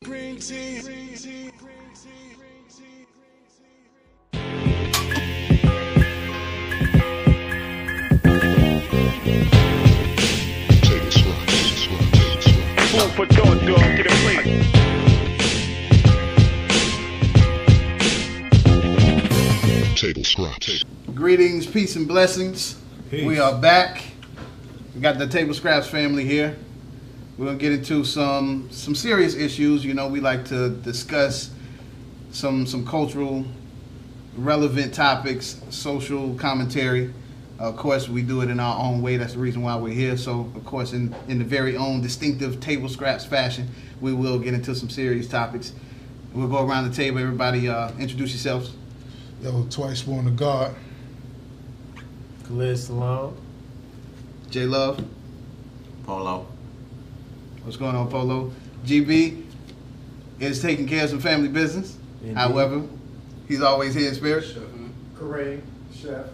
For dog, get it right. Table scraps. Greetings, peace, and blessings. Peace. We are back. We got the Table Scraps family here. We're gonna get into some serious issues. You know, we like to discuss some cultural relevant topics, social commentary. Of course, we do it in our own way. That's the reason why we're here. So, of course, in the very own distinctive Table Scraps fashion, we will get into some serious topics. We'll go around the table. Everybody, introduce yourselves. Yo, twice born of God. Khalid Salam. J Love. Polo. What's going on, Polo? GB is taking care of some family business. Indeed. However, he's always here in spirit. Kareem, chef.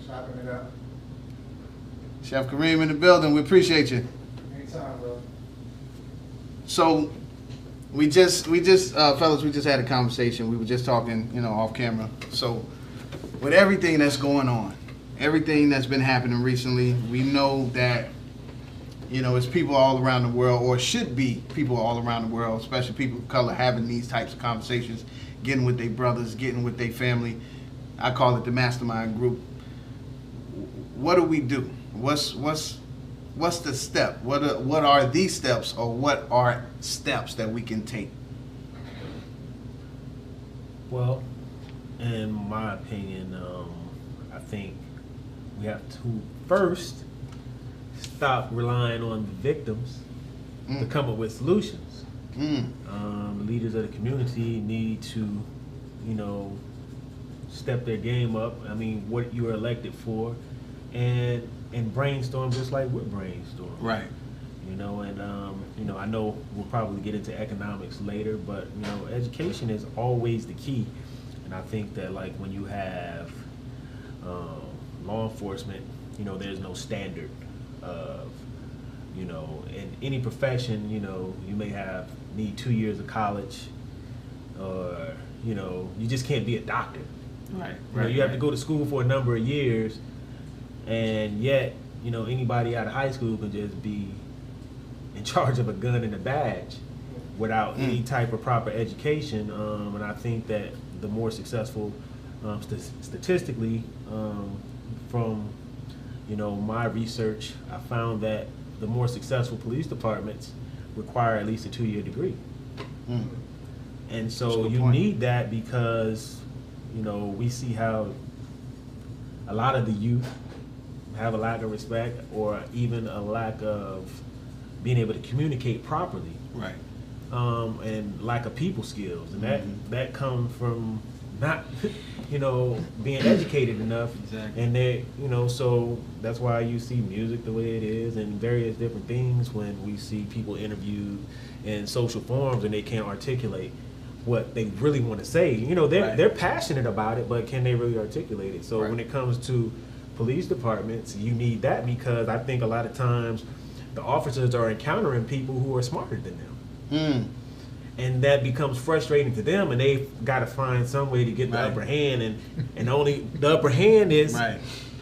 Chopping it up. Chef Kareem in the building. We appreciate you. Anytime, bro. So, we just fellas, we just had a conversation. We were just talking, off camera. So, with everything that's going on, everything that's been happening recently, we know that, it's people all around the world, or should be people all around the world, especially people of color, having these types of conversations, getting with their brothers, getting with their family. I call it the Mastermind Group. What do we do? What's the step? What are these steps, or what are steps that we can take? Well, in my opinion, I think we have to first stop relying on the victims to come up with solutions. Leaders of the community need to, step their game up. I mean, what you were elected for, and brainstorm just like we're brainstorming. Right. I know we'll probably get into economics later, but education is always the key. And I think that like when you have law enforcement, there's no standard of, in any profession, you may need 2 years of college, or you just can't be a doctor. Right. You have to go to school for a number of years, and yet anybody out of high school can just be in charge of a gun and a badge without any type of proper education. And I think that the more successful, statistically, from my research, I found that the more successful police departments require at least a 2-year degree. And so you need that because we see how a lot of the youth have a lack of respect, or even a lack of being able to communicate properly. Right. And lack of people skills, and that comes from not, being educated enough. Exactly. And they, so that's why you see music the way it is, and various different things when we see people interviewed in social forums and they can't articulate what they really want to say. They're passionate about it, but can they really articulate it? So when it comes to police departments, you need that, because I think a lot of times the officers are encountering people who are smarter than them. And that becomes frustrating to them, and they've got to find some way to get the upper hand, and only the upper hand is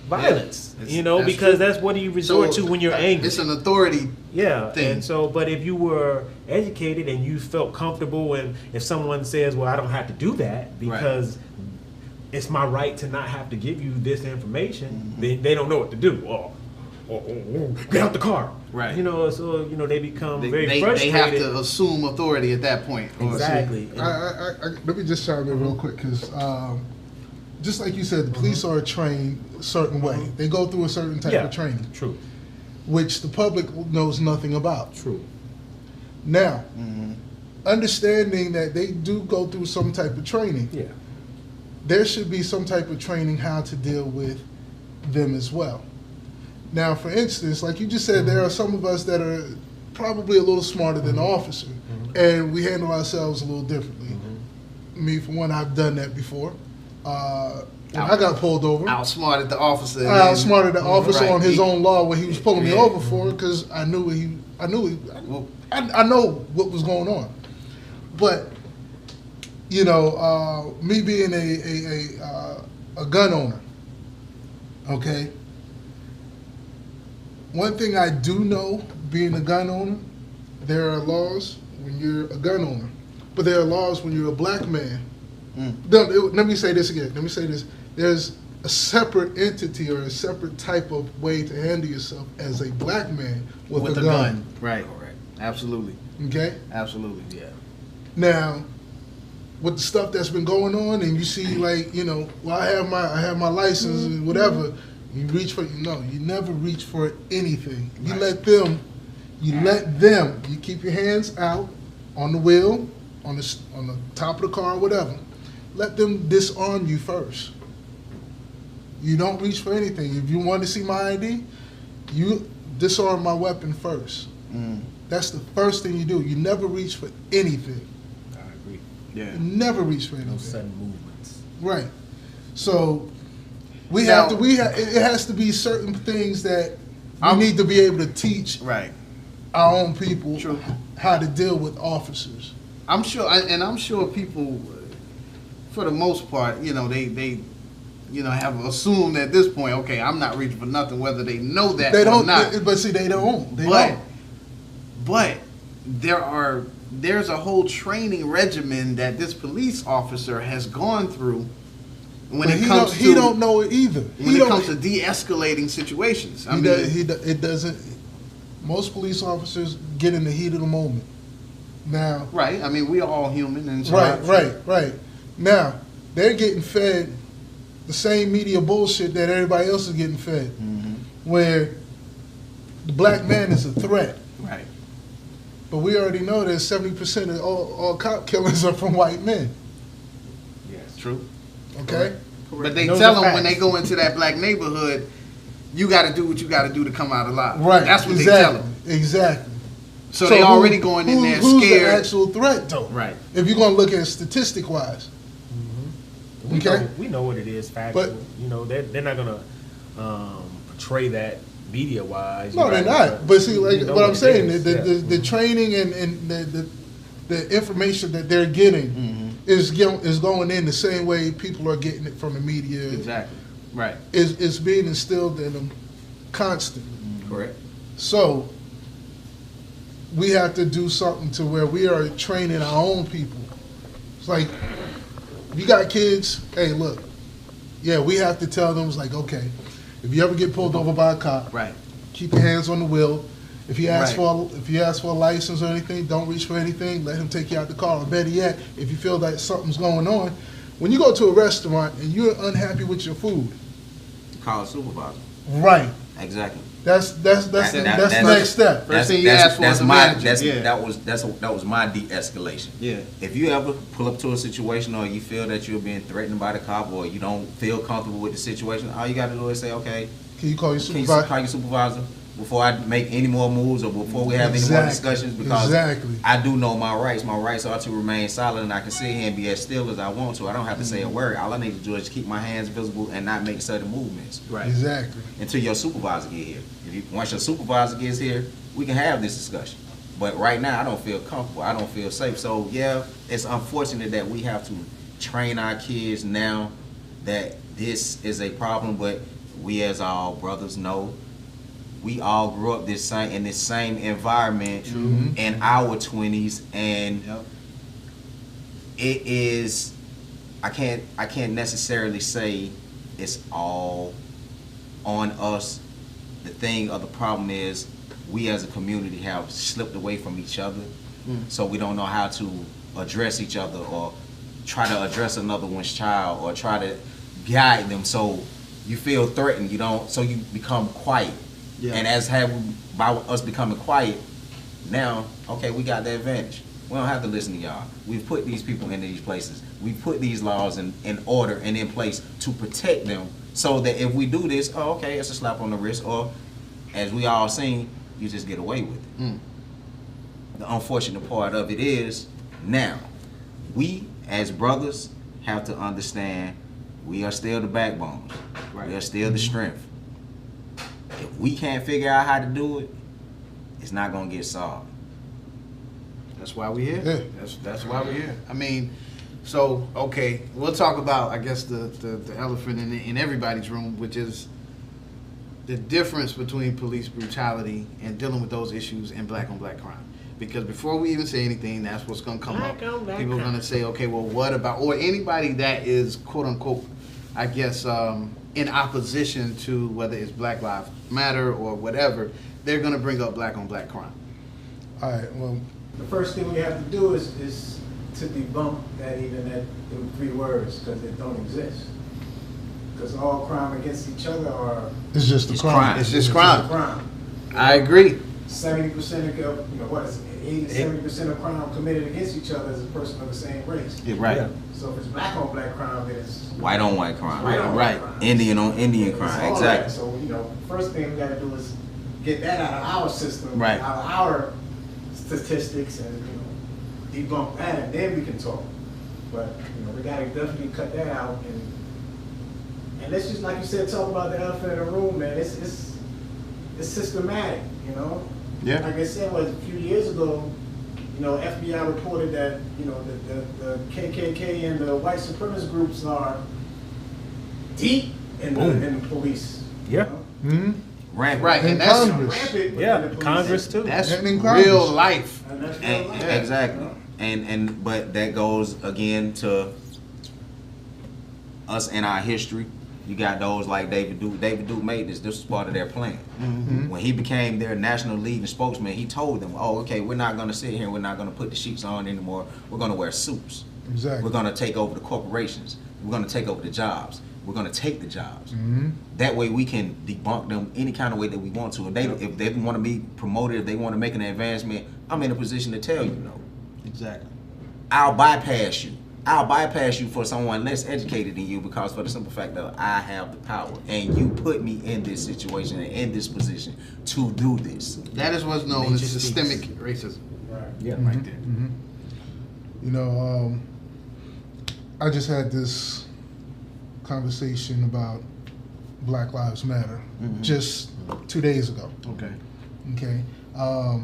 violence, because that's what you resort to when you're angry. It's an authority thing. And so, but if you were educated and you felt comfortable, and if someone says, well, I don't have to do that because it's my right to not have to give you this information, they don't know what to do. Get out the car. Right. So they become very frustrated. They have to assume authority at that point. Exactly. Let me just chime in real quick, because just like you said, the police are trained a certain way. They go through a certain type of training. True. Which the public knows nothing about. True. Now, understanding that they do go through some type of training, there should be some type of training how to deal with them as well. Now, for instance, like you just said, there are some of us that are probably a little smarter than the officer, and we handle ourselves a little differently. Me, for one, I've done that before. When I got pulled over, outsmarted the officer. I outsmarted the officer on his own law, what he was pulling me over for, because I knew he. I know what was going on, but you know, me being a gun owner, okay. One thing I do know, being a gun owner, there are laws when you're a gun owner, but there are laws when you're a black man. Let me say this again. Let me say this. There's a separate entity or a separate type of way to handle yourself as a black man with a gun. Right. Absolutely. Okay? Absolutely. Yeah. Now, with the stuff that's been going on, and you see, like, you know, well, I have my license and whatever. You reach for, you never reach for anything. You let them. You keep your hands out on the wheel, on the top of the car, or whatever. Let them disarm you first. You don't reach for anything. If you want to see my ID, you disarm my weapon first. That's the first thing you do. You never reach for anything. I agree. Yeah. You never reach for anything. No sudden movements. Right. So it has to be certain things that we need to be able to teach our own people how to deal with officers. I'm sure people, for the most part, they have assumed at this point, okay, I'm not reaching for nothing, whether they know that They or don't, not. but see, they don't. They don't. But there's a whole training regimen that this police officer has gone through when it comes to he don't know it either. When it comes to de-escalating situations. It doesn't. Most police officers get in the heat of the moment. Now, right. I mean, we are all human, and so right. Now, they're getting fed the same media bullshit that everybody else is getting fed, where the black man is a threat. Right. But we already know that 70% of all cop killings are from white men. Yes, true. Okay? Correct. But they tell them when they go into that black neighborhood, you got to do what you got to do to come out alive. Right. That's what they tell them. Exactly. So they already going in there scared. Who's the actual threat, though? Right. If you're going to look at it statistic-wise. We know what it is, factual. But, they're not going to portray that media-wise. No, they're not. But see, like what I'm saying, the training and the information that they're getting is going in the same way people are getting it from the media. Exactly. Right. It's being instilled in them constantly. Correct. So we have to do something to where we are training our own people. It's like, you got kids, hey, look, we have to tell them, it's like, okay, if you ever get pulled over by a cop, keep your hands on the wheel. If he asks for a license or anything, don't reach for anything. Let him take you out the car. Or better yet, if you feel that something's going on, when you go to a restaurant and you're unhappy with your food, call a supervisor. Right. Exactly. That's the next step. First thing you ask for is a manager. That was my de-escalation. Yeah. If you ever pull up to a situation or you feel that you're being threatened by the cop or you don't feel comfortable with the situation, all you got to do is say, okay, can you call your supervisor? Can you call your supervisor before I make any more moves or before we have any more discussions? Because I do know my rights. My rights are to remain silent, and I can sit here and be as still as I want to. I don't have to say a word. All I need to do is keep my hands visible and not make certain movements. Right. Exactly. Until your supervisor get here. Once your supervisor gets here, we can have this discussion. But right now, I don't feel comfortable. I don't feel safe. So yeah, it's unfortunate that we have to train our kids now that this is a problem. But we, as all brothers, know we all grew up in this same environment in our 20s, and it is. I can't necessarily say it's all on us. The thing or the problem is we as a community have slipped away from each other, so we don't know how to address each other or try to address another one's child or try to guide them. So you feel threatened, so you become quiet. Yeah. And by us becoming quiet, now, okay, we got the advantage. We don't have to listen to y'all. We've put these people in these places. We put these laws in order and in place to protect them, so that if we do this, okay, it's a slap on the wrist, or as we all seen, you just get away with it. The unfortunate part of it is, now, we as brothers have to understand we are still the backbones. We are still the strength. If we can't figure out how to do it, it's not going to get solved. That's why we're here. Yeah. That's why we're here. I mean, so okay, we'll talk about, I guess, the elephant in everybody's room, which is the difference between police brutality and dealing with those issues and black on black crime. Because before we even say anything, that's what's going to come up. People are going to say, okay, well, what about, or anybody that is, quote unquote, I guess, in opposition to whether it's Black Lives Matter or whatever, they're going to bring up black on black crime. All right, well, The first thing we have to do is to debunk them 3 words, because they don't exist. Because all crime against each other are it's just a It's crime. crime. It's just crime. crime. I agree. 70% of, what is it, 80-70% of crime committed against each other is a person of the same race. Yeah, right. Yeah. So if it's black on black crime, then it's White on white crime. white on Right. white crime. Indian on Indian It's crime. all Exactly. that. So, first thing we gotta do is get that out of our system, Right. out of our statistics, and, debunk that, and then we can talk. But, we gotta definitely cut that out, and let's just, like you said, talk about the elephant in the room, man. It's systematic, Yeah. Like I said, a few years ago, FBI reported that, the KKK and the white supremacist groups are deep in the police. Yeah. Hmm? Rampant. Right, In and that's Congress. Rampant within Yeah, the police. Congress too. that's And in real Congress. life. And that's real And, life. exactly. And but that goes again to us and our history. You got those like David Duke. David Duke made this. This was part of their plan. When he became their national leading spokesman, he told them, "Oh, okay, we're not going to sit here. We're not going to put the sheets on anymore. We're going to wear suits. Exactly. We're going to take over the corporations. We're going to take over the jobs. We're going to take the jobs. Mhm. That way, we can debunk them any kind of way that we want to. If they want to be promoted, if they want to make an advancement, I'm in a position to tell you no. Exactly. I'll bypass you. I'll bypass you for someone less educated than you, because for the simple fact that I have the power and you put me in this situation and in this position to do this. That is what's known as Nature systemic speaks. racism. Right. Yeah. Right there. I just had this conversation about Black Lives Matter just 2 days ago. Okay. Okay. A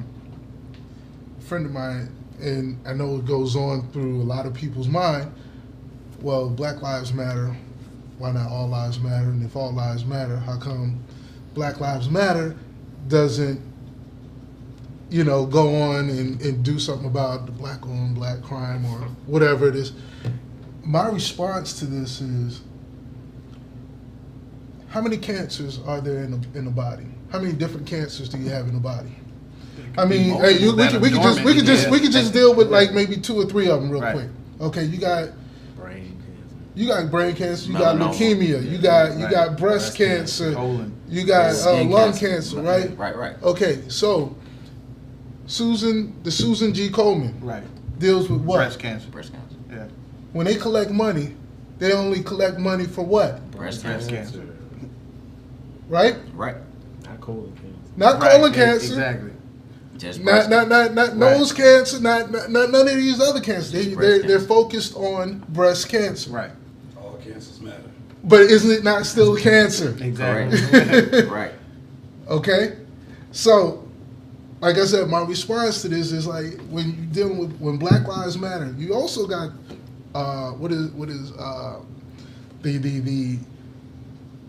friend of mine, and I know it goes on through a lot of people's mind, well, Black Lives Matter, why not all lives matter? And if all lives matter, how come Black Lives Matter doesn't, go on and do something about the black on black crime or whatever it is? My response to this is, how many cancers are there in the body? How many different cancers do you have in the body? I mean, hey, we could just deal with like maybe 2 or 3 of them real Right. quick. Okay, you got Brain cancer. brain cancer, you got Melanoma. leukemia, you got Right. breast cancer, Colon. you got Skin lung cancer, right? Right. Okay, so Susan G. Komen Right. deals with what? Breast cancer. Breast cancer. Yeah. When they collect money, they only collect money for what? Breast Breast cancer. cancer. Right? Right. Not colon cancer. Not Right, colon cancer. Exactly. Just breast Not Right. nose cancer, not none of these other cancers. Just breast They're cancer. focused on breast cancer. Right. All cancers matter. But isn't it not still cancer? Exactly. Correct. Right. Okay? So, like I said, my response to this is like when you're dealing with when Black Lives Matter, you also got what is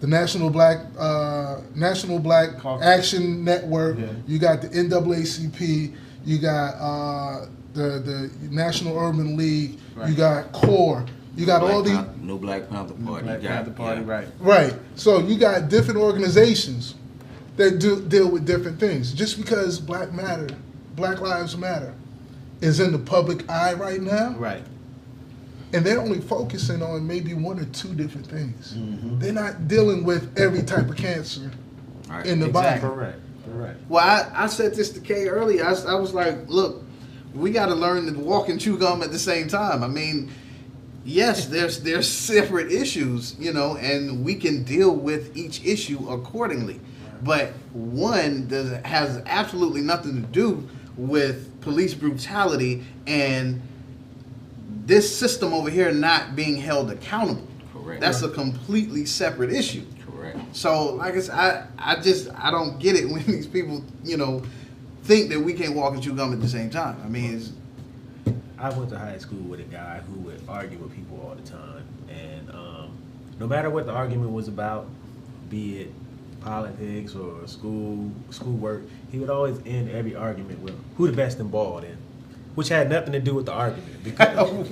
the National Black Caucus. Action Network. Yeah. You got the NAACP. You got the National Urban League. Right. You got CORE. You got all these. New Black Panther Party. Black You got- Panther Party. yeah. Right. Right. So you got different organizations that deal with different things. Just because Black Lives Matter is in the public eye right now, Right. and they're only focusing on maybe 1 or 2 different things. Mm-hmm. They're not dealing with every type of cancer Right. in the Exactly. body. Correct. Well, I said this to Kay earlier. I was like, look, we got to learn to walk and chew gum at the same time. I mean, yes, there's separate issues, and we can deal with each issue accordingly. But one has absolutely nothing to do with police brutality and this system over here not being held accountable. Correct. That's a completely separate issue. Correct. So, like I said, I don't get it when these people, think that we can't walk and chew gum at the same time. I mean, I went to high school with a guy who would argue with people all the time, and no matter what the argument was about, be it politics or schoolwork, he would always end every argument with who the best in ball then, which had nothing to do with the argument. Because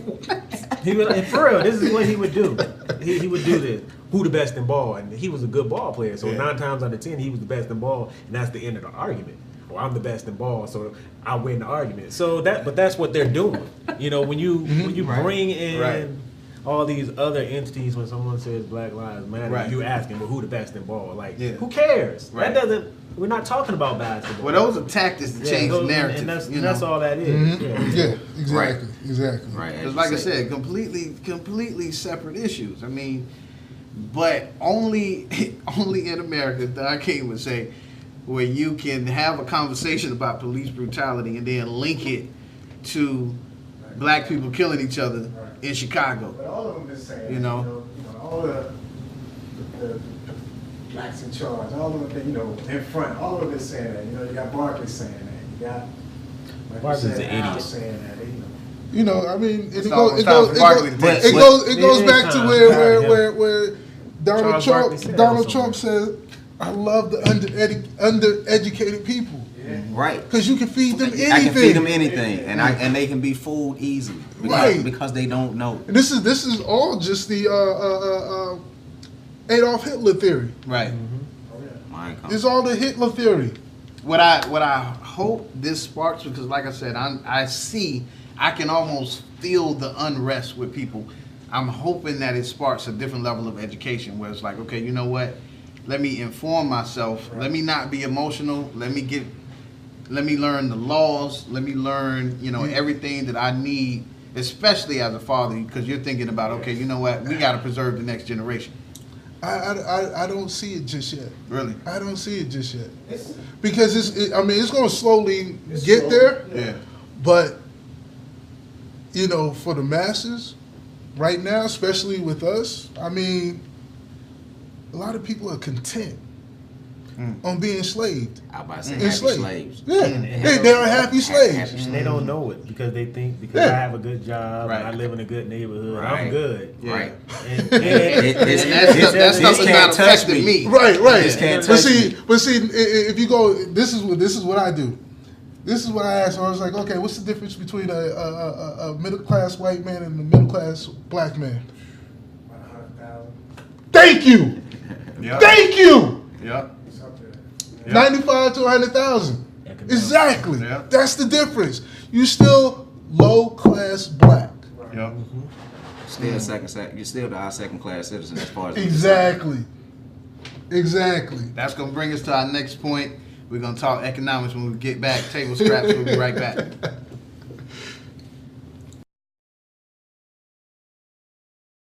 he would, and for real, this is what he would do. He would do this. Who the best in ball? And he was a good ball player, so 9 times out of 10 he was the best in ball, and that's the end of the argument. Or I'm the best in ball, so I win the argument. So but that's what they're doing. You know, when you bring in all these other entities, when someone says Black Lives Matter, you asking, well, who the best in ball? Like, who cares? Right. That doesn't. We're not talking about basketball. Well, those are tactics to change the narrative. And that's all that is. Yeah, exactly, exactly. Right. Because, like I said, completely separate issues. I mean, but only in America, Don King would say, where you can have a conversation about police brutality and then link it to black people killing each other in Chicago. But all of them is saying, You know, all the blacks in charge, all of them, in front, all of them is saying that. You got Barkley saying that. You got Barkley's an idiot saying that. I mean, it all- goes back to where Donald Charles Trump said, "I love the undereducated people." Right. Because you can feed them anything. I can feed them anything, and they can be fooled easily because they don't know. And this is all just the Adolf Hitler theory. Right. It's all the Hitler theory. What I hope this sparks, because like I said, I can almost feel the unrest with people. I'm hoping that it sparks a different level of education where it's like, okay, you know what? Let me inform myself. Let me not be emotional. Let me learn the laws. Let me learn, everything that I need, especially as a father, because you're thinking about, okay, you know what? We got to preserve the next generation. I don't see it just yet. Really? I don't see it just yet. Because it's going to slowly get there. Yeah. But, for the masses, right now, especially with us, I mean, a lot of people are content on being enslaved. I was about to say happy slaves. Yeah, they're happy slaves. And they don't know it because they think I have a good job and I live in a good neighborhood, I'm good. Yeah. Right. And that stuff is not affecting me. Right. This can't touch me. But see, if you go, this is what I do. This is what I asked. I was like, okay, what's the difference between a middle class white man and a middle class black man? 100,000. Thank you. Yep. Thank you. Yep. 95 to 100,000. Exactly. Yep. That's the difference. You still low class black. Yep. You're still our second class citizen as far as Exactly. That's going to bring us to our next point. We're going to talk economics when we get back. Table scraps. We'll be right back.